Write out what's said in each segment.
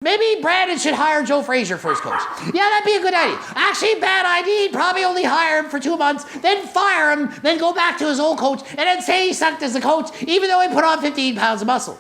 Maybe Brandon should hire Joe Frazier for his coach. Yeah, that'd be a good idea. Actually, bad idea. He'd probably only hire him for 2 months, then fire him, then go back to his old coach, and then say he sucked as a coach, even though he put on 15 pounds of muscle.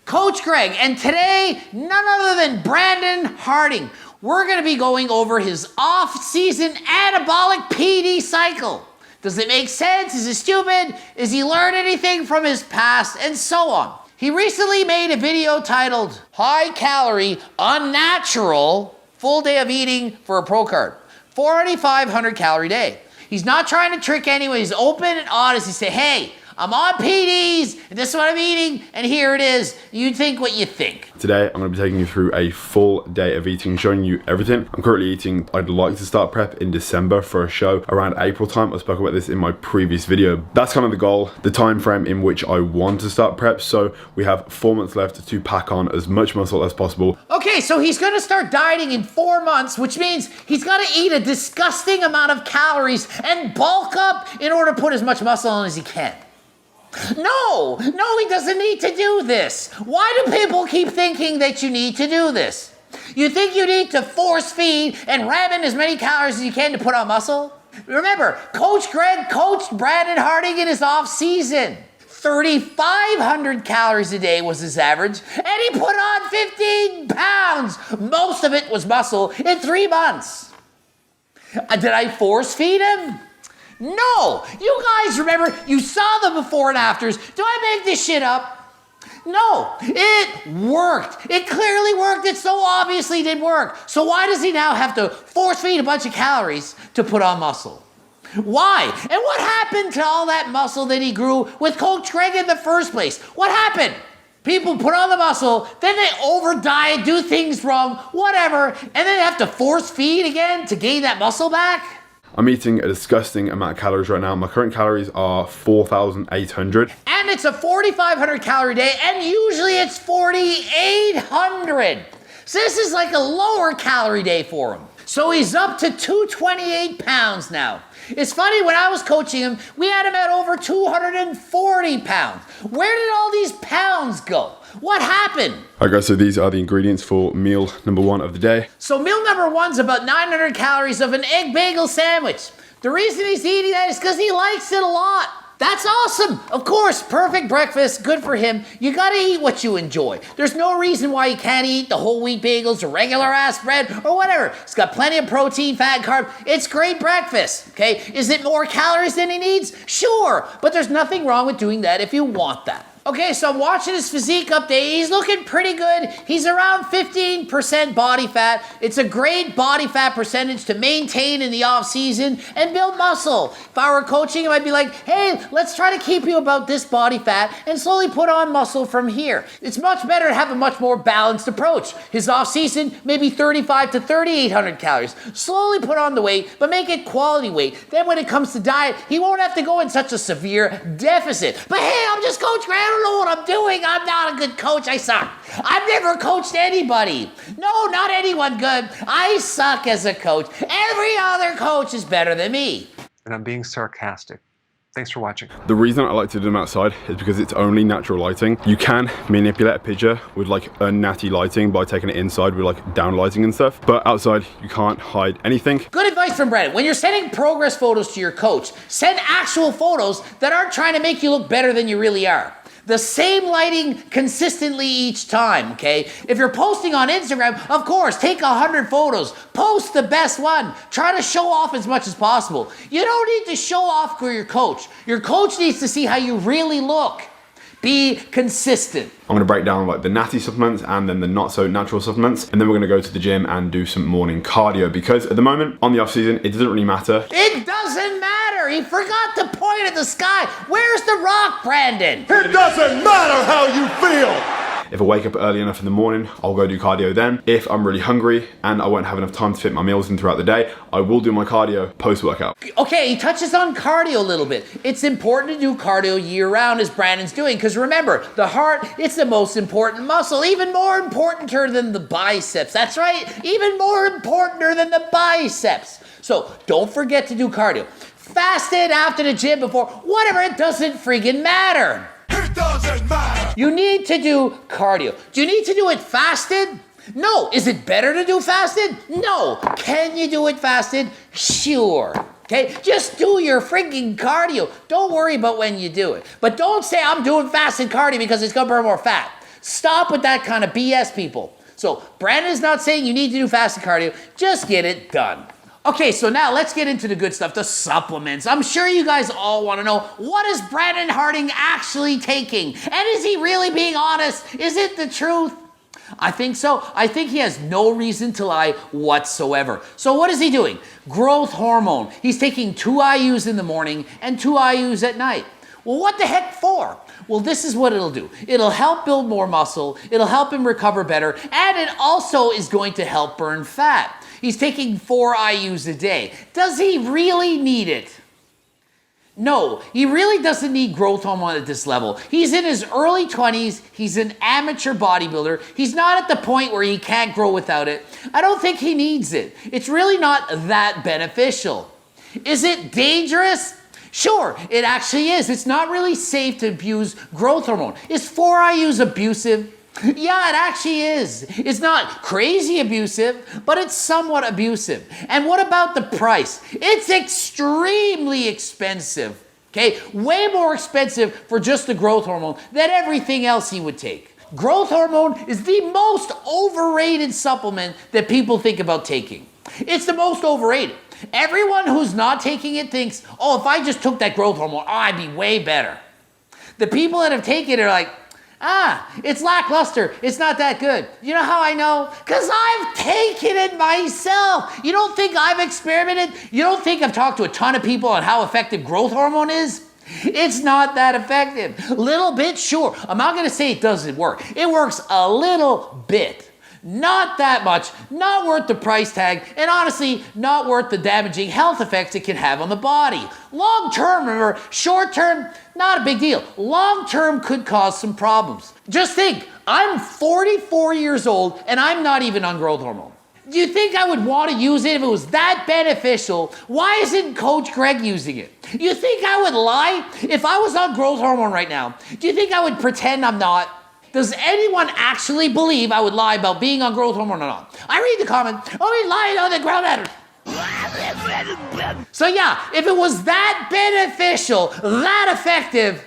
Coach Greg, and today, none other than Brandon Harding. We're going to be going over his off-season anabolic PD cycle. Does it make sense? Is it stupid? Is he learned anything from his past? And so on. He recently made a video titled High Calorie, Unnatural Full Day of Eating for a Pro Card. 4,500 calorie day. He's not trying to trick anyone. He's open and honest. He say, hey, I'm on PDs, and this is what I'm eating, and here it is. You think what you think. Today, I'm going to be taking you through a full day of eating, showing you everything. I'm currently eating. I'd like to start prep in December for a show around April time. I spoke about this in my previous video. That's kind of the goal, the time frame in which I want to start prep. So we have 4 months left to pack on as much muscle as possible. Okay, so he's going to start dieting in 4 months, which means he's got to eat a disgusting amount of calories and bulk up in order to put as much muscle on as he can. No, he doesn't need to do this. Why do people keep thinking that you need to do this? You think you need to force feed and ram in as many calories as you can to put on muscle? Remember, Coach Greg coached Brandon Harding in his off season. 3,500 calories a day was his average, and he put on 15 pounds. Most of it was muscle in 3 months. Did I force feed him? No! You guys remember, you saw the before and afters. Do I make this shit up? No, it worked. It clearly worked. It so obviously did work. So why does he now have to force feed a bunch of calories to put on muscle? Why? And what happened to all that muscle that he grew with Coach Greg in the first place? What happened? People put on the muscle, then they over diet, do things wrong, whatever, and then they have to force feed again to gain that muscle back? I'm eating a disgusting amount of calories right now. My current calories are 4,800. And it's a 4,500 calorie day, and usually it's 4,800. So this is like a lower calorie day for him. So he's up to 228 pounds now. It's funny, when I was coaching him, we had him at over 240 pounds. Where did all these pounds go? What happened? Alright guys, so these are the ingredients for meal number 1 of the day. So meal number 1's about 900 calories of an egg bagel sandwich. The reason he's eating that is because he likes it a lot. That's awesome. Of course, perfect breakfast, good for him. You gotta eat what you enjoy. There's no reason why you can't eat the whole wheat bagels or regular ass bread or whatever. It's got plenty of protein, fat, carb. It's great breakfast, okay? Is it more calories than he needs? Sure, but there's nothing wrong with doing that if you want that. Okay, so I'm watching his physique update. He's looking pretty good. He's around 15% body fat. It's a great body fat percentage to maintain in the off season and build muscle. If I were coaching him, I'd be like, hey, let's try to keep you about this body fat and slowly put on muscle from here. It's much better to have a much more balanced approach. His off season, maybe 3,500 to 3,800 calories. Slowly put on the weight, but make it quality weight. Then when it comes to diet, he won't have to go in such a severe deficit. But hey, I'm just Coach Grant. I don't know what I'm doing. I'm not a good coach. I suck. I've never coached anybody. No, not anyone good. I suck as a coach. Every other coach is better than me. And I'm being sarcastic. Thanks for watching. The reason I like to do them outside is because it's only natural lighting. You can manipulate a picture with like a natty lighting by taking it inside with like down lighting and stuff, but outside you can't hide anything. Good advice from Brandon. When you're sending progress photos to your coach, send actual photos that aren't trying to make you look better than you really are. The same lighting consistently each time, okay? If you're posting on Instagram, of course, take 100 photos. Post the best one. Try to show off as much as possible. You don't need to show off for your coach. Your coach needs to see how you really look. Be consistent. I'm gonna break down like the natty supplements and then the not so natural supplements. And then we're gonna go to the gym and do some morning cardio because at the moment, on the off season, it doesn't really matter. It doesn't matter. He forgot to point at the sky. Where's the rock, Brandon? It doesn't matter how you feel. If I wake up early enough in the morning, I'll go do cardio then. If I'm really hungry and I won't have enough time to fit my meals in throughout the day, I will do my cardio post-workout. Okay, he touches on cardio a little bit. It's important to do cardio year-round as Brandon's doing, because remember, the heart, it's the most important muscle, even more importanter than the biceps. That's right, even more importanter than the biceps. So don't forget to do cardio. Fasted after the gym, before, whatever, it doesn't friggin' matter. Doesn't matter. You need to do cardio. Do you need to do it fasted? No. Is it better to do fasted? No. Can you do it fasted? Sure. Okay, just do your freaking cardio. Don't worry about when you do it. But don't say I'm doing fasted cardio because it's gonna burn more fat. Stop with that kind of BS, people. So Brandon is not saying you need to do fasted cardio. Just get it done. Okay, so now let's get into the good stuff, the supplements. I'm sure you guys all want to know, what is Brandon Harding actually taking? And is he really being honest? Is it the truth? I think so. I think he has no reason to lie whatsoever. So what is he doing? Growth hormone. He's taking 2 IUs in the morning and 2 IUs at night. Well, what the heck for? Well, this is what it'll do. It'll help build more muscle, it'll help him recover better, and it also is going to help burn fat. He's taking 4 IUs a day. Does he really need it? No, he really doesn't need growth hormone at this level. He's in his early 20s, he's an amateur bodybuilder, he's not at the point where he can't grow without it. I don't think he needs it. It's really not that beneficial. Is it dangerous? Sure, it actually is. It's not really safe to abuse growth hormone. Is 4 IUs abusive? Yeah, it actually is. It's not crazy abusive, but it's somewhat abusive. And what about the price? It's extremely expensive. Okay, way more expensive for just the growth hormone than everything else he would take. Growth hormone is the most overrated supplement that people think about taking. It's the most overrated. Everyone who's not taking it thinks, oh, if I just took that growth hormone, I'd be way better. The people that have taken it are like, it's lackluster. It's not that good. You know how I know? Because I've taken it myself. You don't think I've experimented? You don't think I've talked to a ton of people on how effective growth hormone is? It's not that effective. Little bit, sure. I'm not going to say it doesn't work. It works a little bit. Not that much, not worth the price tag, and honestly, not worth the damaging health effects it can have on the body. Long term, remember, short term, not a big deal. Long term could cause some problems. Just think, I'm 44 years old and I'm not even on growth hormone. Do you think I would want to use it if it was that beneficial? Why isn't Coach Greg using it? You think I would lie? If I was on growth hormone right now, do you think I would pretend I'm not? Does anyone actually believe I would lie about being on growth hormone or not? I read the comment, oh, he's lying on the ground matter. So yeah, if it was that beneficial, that effective,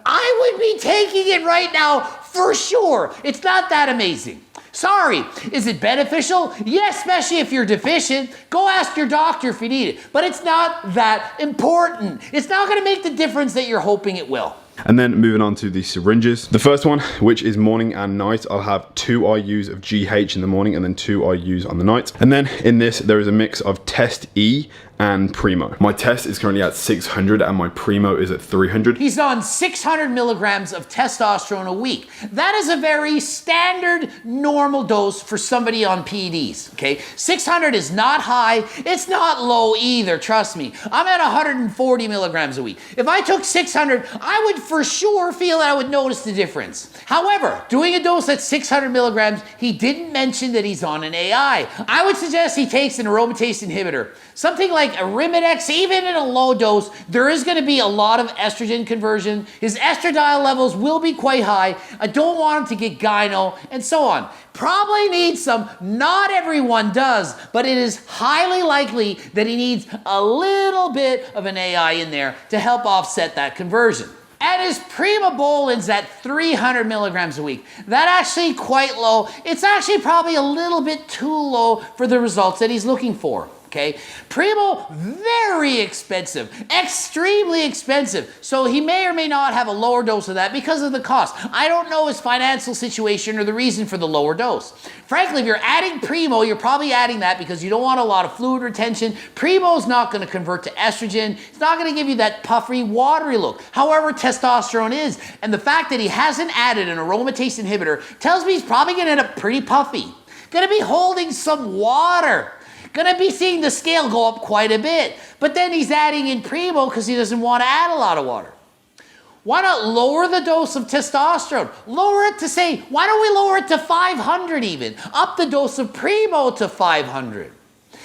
I would be taking it right now for sure. It's not that amazing. Sorry, is it beneficial? Yes, especially if you're deficient. Go ask your doctor if you need it. But it's not that important. It's not going to make the difference that you're hoping it will. And then moving on to the syringes. The first one, which is morning and night, I'll have 2 IUs of GH in the morning and then 2 IUs on the night. And then in this, there is a mix of Test E and Primo. My test is currently at 600 and my Primo is at 300. He's on 600 milligrams of testosterone a week. That is a very standard, normal dose for somebody on PEDs, okay? 600 is not high, it's not low either, trust me. I'm at 140 milligrams a week. If I took 600, I would for sure feel that I would notice the difference. However, doing a dose at 600 milligrams, he didn't mention that he's on an AI. I would suggest he takes an aromatase inhibitor. Something like Arimidex, even in a low dose, there is going to be a lot of estrogen conversion. His estradiol levels will be quite high. I don't want him to get gyno, and so on. Probably needs some. Not everyone does, but it is highly likely that he needs a little bit of an AI in there to help offset that conversion. And his Primobolin's at 300 milligrams a week. That's actually quite low. It's actually probably a little bit too low for the results that he's looking for. Okay, Primo, very expensive, extremely expensive. So he may or may not have a lower dose of that because of the cost. I don't know his financial situation or the reason for the lower dose. Frankly, if you're adding Primo, you're probably adding that because you don't want a lot of fluid retention. Primo's not going to convert to estrogen. It's not going to give you that puffy, watery look. However, testosterone is. And the fact that he hasn't added an aromatase inhibitor tells me he's probably going to end up pretty puffy. Going to be holding some water. Gonna be seeing the scale go up quite a bit. But then he's adding in Primo because he doesn't want to add a lot of water. Why not lower the dose of testosterone? Lower it to say, why don't we lower it to 500 even? Up the dose of Primo to 500.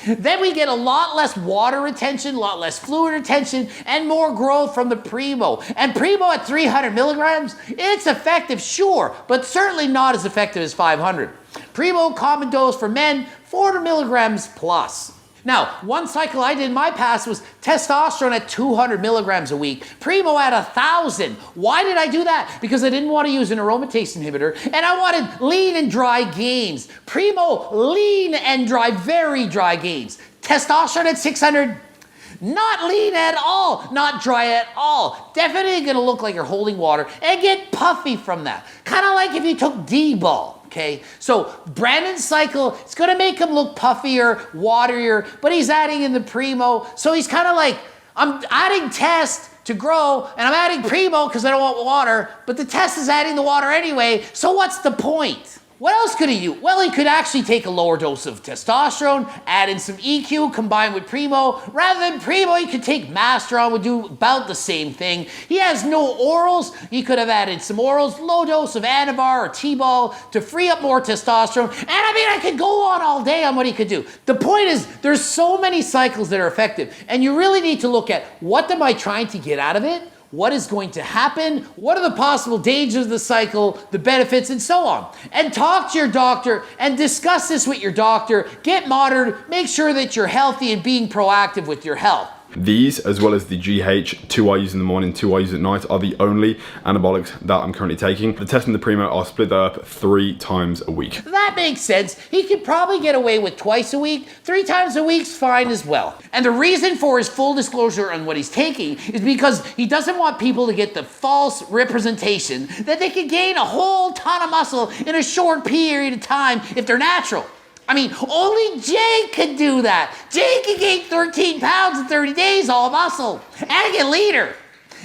Then we get a lot less water retention, a lot less fluid retention, and more growth from the primo. And primo at 300 milligrams, it's effective, sure, but certainly not as effective as 500. Primo common dose for men, 400 milligrams plus. Now, one cycle I did in my past was testosterone at 200 milligrams a week, primo at 1,000. Why did I do that? Because I didn't want to use an aromatase inhibitor, and I wanted lean and dry gains. Primo, lean and dry, very dry gains. Testosterone at 600, not lean at all, not dry at all. Definitely gonna look like you're holding water and get puffy from that. Kind of like if you took D-ball. Okay, so Brandon's cycle, it's gonna make him look puffier, waterier, but he's adding in the primo. So he's kind of like, I'm adding test to grow, and I'm adding primo because I don't want water, but the test is adding the water anyway, so what's the point? What else could he use? Well, he could actually take a lower dose of testosterone, add in some EQ, combined with primo. Rather than primo, he could take Masteron, would do about the same thing. He has no orals. He could have added some orals, low dose of Anavar or T-ball to free up more testosterone. And I mean, I could go on all day on what he could do. The point is, there's so many cycles that are effective, and you really need to look at what am I trying to get out of it? What is going to happen? What are the possible dangers of the cycle, the benefits, and so on? And talk to your doctor and discuss this with your doctor. Get monitored, make sure that you're healthy and being proactive with your health. These, as well as the GH, 2 I use in the morning, 2 I use at night, are the only anabolics that I'm currently taking. The test and the primo, I'll split that up 3 times a week. That makes sense. He could probably get away with twice a week. 3 times a week's fine as well. And the reason for his full disclosure on what he's taking is because he doesn't want people to get the false representation that they can gain a whole ton of muscle in a short period of time if they're natural. I mean, only Jake could do that. Jake can gain 13 pounds in 30 days, all muscle, and get leaner.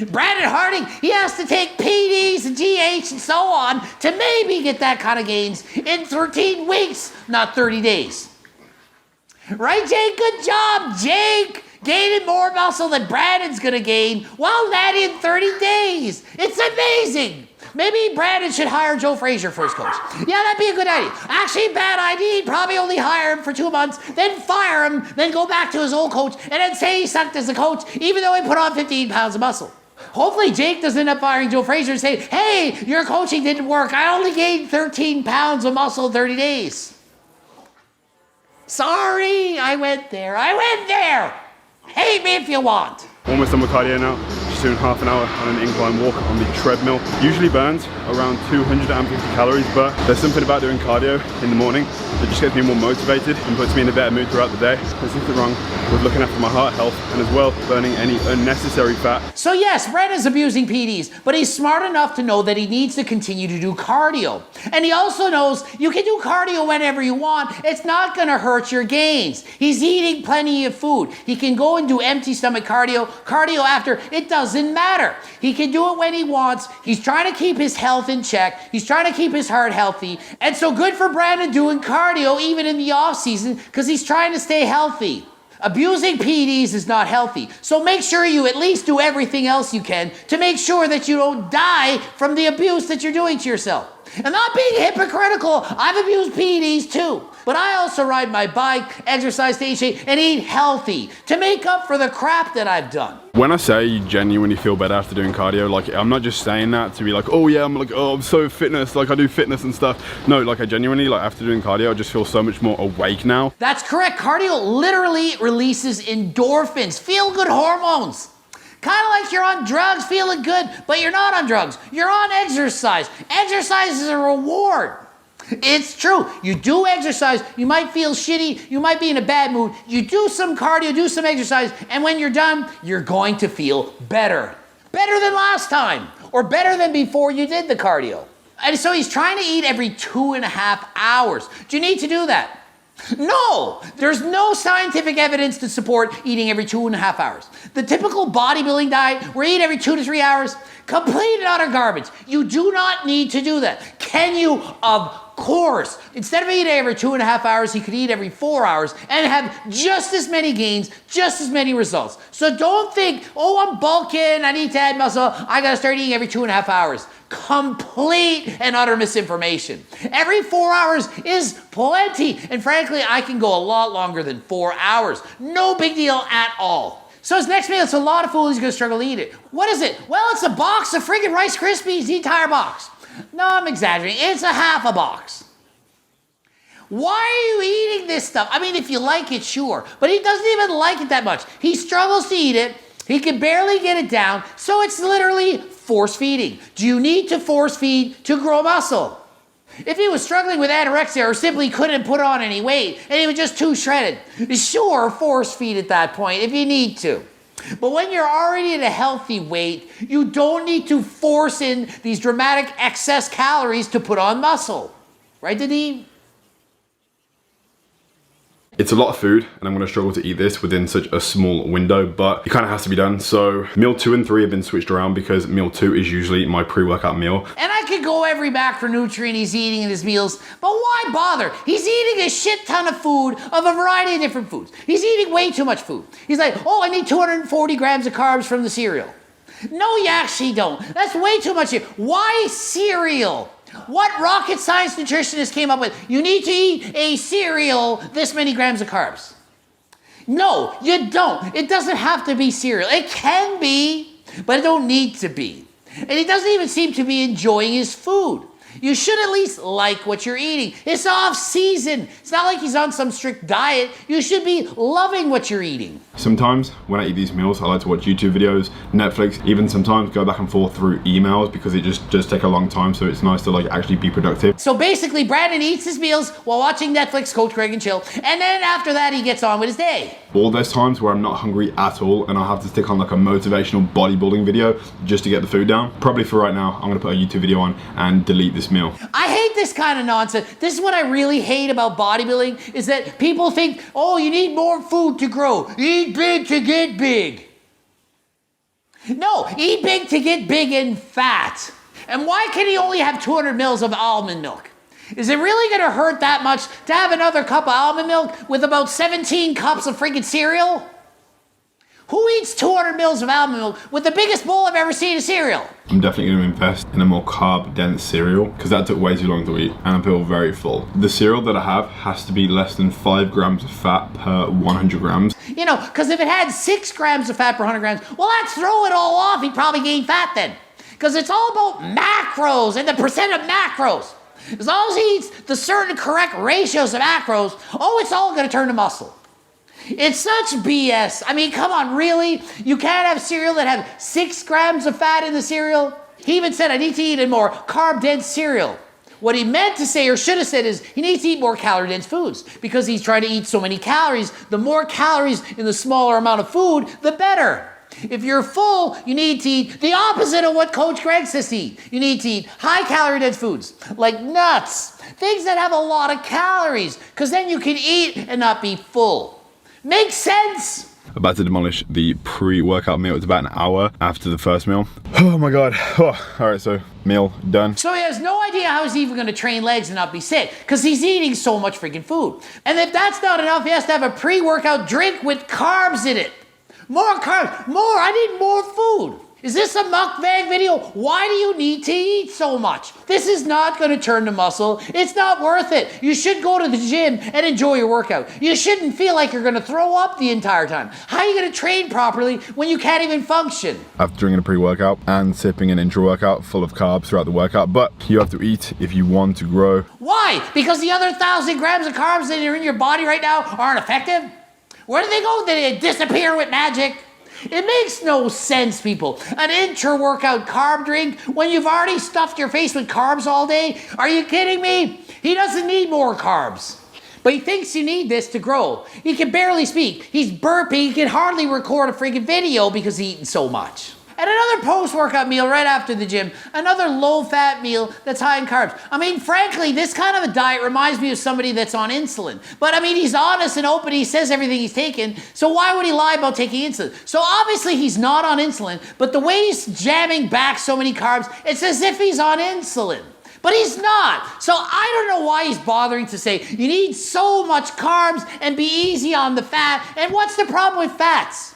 Brandon Harding, he has to take PDs and GH and so on to maybe get that kind of gains in 13 weeks, not 30 days. Right, Jake? Good job, Jake. Gaining more muscle than Brandon's gonna gain, while that in 30 days. It's amazing. Maybe Brandon should hire Joe Frazier for his coach. Yeah, that'd be a good idea. Actually, bad idea. He'd probably only hire him for 2 months, then fire him, then go back to his old coach, and then say he sucked as a coach, even though he put on 15 pounds of muscle. Hopefully, Jake doesn't end up firing Joe Frazier and saying, hey, your coaching didn't work. I only gained 13 pounds of muscle in 30 days. Sorry, I went there. Hate me if you want. Almost done with cardio now. Just doing half an hour on an incline walk on the treadmill. Usually burns around 250 calories, but there's something about doing cardio in the morning that just gets me more motivated and puts me in a better mood throughout the day. There's nothing wrong with looking after my heart health and as well burning any unnecessary fat. So yes, Brandon's abusing PDs, but he's smart enough to know that he needs to continue to do cardio. And he also knows you can do cardio whenever you want. It's not gonna hurt your gains. He's eating plenty of food. He can go and do empty stomach cardio after, it doesn't matter. He can do it when he wants. He's trying to keep his health in check. He's trying to keep his heart healthy. And so good for Brandon doing cardio even in the off season because he's trying to stay healthy. Abusing PEDs is not healthy. So make sure you at least do everything else you can to make sure that you don't die from the abuse that you're doing to yourself. And not being hypocritical, I've abused PEDs too. But I also ride my bike, exercise, stay in shape, and eat healthy to make up for the crap that I've done. When I say you genuinely feel better after doing cardio, like I'm not just saying that to be like, oh yeah, I'm so fitness, like I do fitness and stuff. No, like I genuinely, like after doing cardio, I just feel so much more awake now. That's correct. Cardio literally releases endorphins, feel-good hormones. Kind of like you're on drugs, feeling good, but you're not on drugs. You're on exercise. Exercise is a reward. It's true. You do exercise, you might feel shitty, you might be in a bad mood. You do some cardio, do some exercise, and when you're done, you're going to feel better. Better than last time, or better than before you did the cardio. And so he's trying to eat every 2.5 hours. Do you need to do that? No, there's no scientific evidence to support eating every 2.5 hours. The typical bodybuilding diet, where you eat every 2 to 3 hours, complete and utter garbage. You do not need to do that. Can you? Of course. Instead of eating every 2.5 hours, he could eat every 4 hours and have just as many gains, just as many results. So don't think, oh, I'm bulking, I need to add muscle, I gotta start eating every 2.5 hours. Complete and utter misinformation. Every 4 hours is plenty. And frankly, I can go a lot longer than 4 hours. No big deal at all. So his next meal, it's a lot of food, he's gonna struggle to eat it. What is it? Well, it's a box of friggin' Rice Krispies, the entire box. No, I'm exaggerating. It's a half a box. Why are you eating this stuff? I mean, if you like it, sure. But he doesn't even like it that much. He struggles to eat it. He can barely get it down. So it's literally force feeding. Do you need to force feed to grow muscle? If he was struggling with anorexia or simply couldn't put on any weight and he was just too shredded, sure, force feed at that point if you need to. But when you're already at a healthy weight, you don't need to force in these dramatic excess calories to put on muscle. Right, Didi? It's a lot of food, and I'm going to struggle to eat this within such a small window, but it kind of has to be done. So meal 2 and 3 have been switched around because meal 2 is usually my pre-workout meal. And I could go every macronutrient he's eating in his meals, but why bother? He's eating a shit ton of food, of a variety of different foods. He's eating way too much food. He's like, oh, I need 240 grams of carbs from the cereal. No, you actually don't. That's way too much. Why cereal? What rocket science nutritionist came up with? You need to eat a cereal, this many grams of carbs. No, you don't. It doesn't have to be cereal. It can be, but it don't need to be. And he doesn't even seem to be enjoying his food. You should at least like what you're eating. It's off season. It's not like he's on some strict diet. You should be loving what you're eating. Sometimes when I eat these meals, I like to watch YouTube videos, Netflix, even sometimes go back and forth through emails because it just does take a long time. So it's nice to like actually be productive. So basically, Brandon eats his meals while watching Netflix, Coach Greg and chill. And then after that, he gets on with his day. All those times where I'm not hungry at all and I have to stick on like a motivational bodybuilding video just to get the food down. Probably for right now, I'm gonna put a YouTube video on and delete this meal. I hate this kind of nonsense. This is what I really hate about bodybuilding is that people think, oh, you need more food to grow. Eat big to get big. No, eat big to get big and fat. And why can he only have 200 mils of almond milk? Is it really gonna hurt that much to have another cup of almond milk with about 17 cups of freaking cereal? Who eats 200 mils of almond milk with the biggest bowl I've ever seen of cereal? I'm definitely going to invest in a more carb-dense cereal because that took way too long to eat and I feel very full. The cereal that I have has to be less than 5 grams of fat per 100 grams. You know, because if it had 6 grams of fat per 100 grams, well, that's throw it all off. He'd probably gain fat then. Because it's all about macros and the percent of macros. As long as he eats the certain correct ratios of macros, oh, it's all going to turn to muscle. It's such BS. I mean, come on, really? You can't have cereal that have 6 grams of fat in the cereal? He even said, I need to eat a more carb-dense cereal. What he meant to say or should have said is he needs to eat more calorie-dense foods because he's trying to eat so many calories. The more calories in the smaller amount of food, the better. If you're full, you need to eat the opposite of what Coach Greg says to eat. You need to eat high-calorie-dense foods like nuts, things that have a lot of calories, because then you can eat and not be full. Makes sense? About to demolish the pre-workout meal. It's about an hour after the first meal. Oh my God. Oh, all right, so meal done. So he has no idea how he's even gonna train legs and not be sick because he's eating so much freaking food. And if that's not enough, he has to have a pre-workout drink with carbs in it. More carbs, more, I need more food. Is this a mukbang video? Why do you need to eat so much? This is not gonna turn to muscle. It's not worth it. You should go to the gym and enjoy your workout. You shouldn't feel like you're gonna throw up the entire time. How are you gonna train properly when you can't even function? After drinking a pre-workout and sipping an intra-workout full of carbs throughout the workout, but you have to eat if you want to grow. Why? Because the other 1,000 grams of carbs that are in your body right now aren't effective? Where do they go? They disappear with magic? It makes no sense, people. An intra-workout carb drink when you've already stuffed your face with carbs all day? Are you kidding me? He doesn't need more carbs. But he thinks you need this to grow. He can barely speak. He's burping. He can hardly record a freaking video because he's eating so much. And another post-workout meal right after the gym. Another low-fat meal that's high in carbs. I mean, frankly, this kind of a diet reminds me of somebody that's on insulin. But I mean, he's honest and open. He says everything he's taken. So why would he lie about taking insulin? So obviously he's not on insulin, but the way he's jamming back so many carbs, it's as if he's on insulin. But he's not. So I don't know why he's bothering to say you need so much carbs and be easy on the fat. And what's the problem with fats?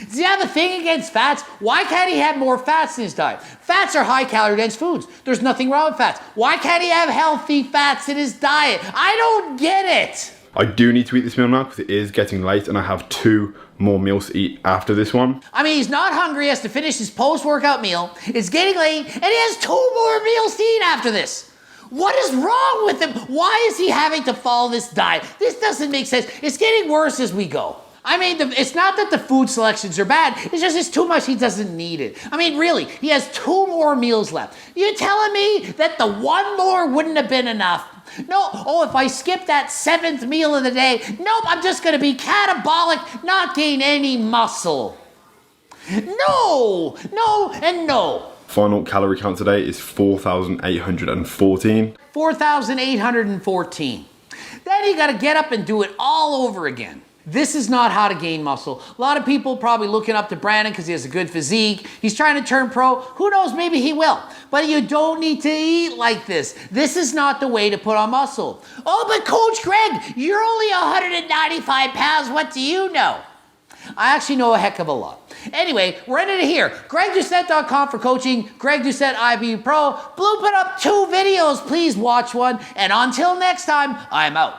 Does he have a thing against fats? Why can't he have more fats in his diet? Fats are high calorie dense foods. There's nothing wrong with fats. Why can't he have healthy fats in his diet? I don't get it. I do need to eat this meal now because it is getting late and I have 2 more meals to eat after this one. I mean, he's not hungry. He has to finish his post-workout meal. It's getting late and he has 2 more meals to eat after this. What is wrong with him? Why is he having to follow this diet? This doesn't make sense. It's getting worse as we go. I mean, it's not that the food selections are bad. It's just it's too much. He doesn't need it. I mean, really, he has 2 more meals left. You telling me that the 1 more wouldn't have been enough? No, oh, if I skip that 7th meal of the day, nope, I'm just going to be catabolic, not gain any muscle. No, no, and no. Final calorie count today is 4,814. 4,814. Then you got to get up and do it all over again. This is not how to gain muscle. A lot of people probably looking up to Brandon because he has a good physique. He's trying to turn pro. Who knows, maybe he will. But you don't need to eat like this. This is not the way to put on muscle. Oh, but Coach Greg, you're only 195 pounds. What do you know? I actually know a heck of a lot. Anyway, we're ending it here. GregDoucette.com for coaching. Greg Doucette, IB Pro. Blue put up 2 videos. Please watch one. And until next time, I'm out.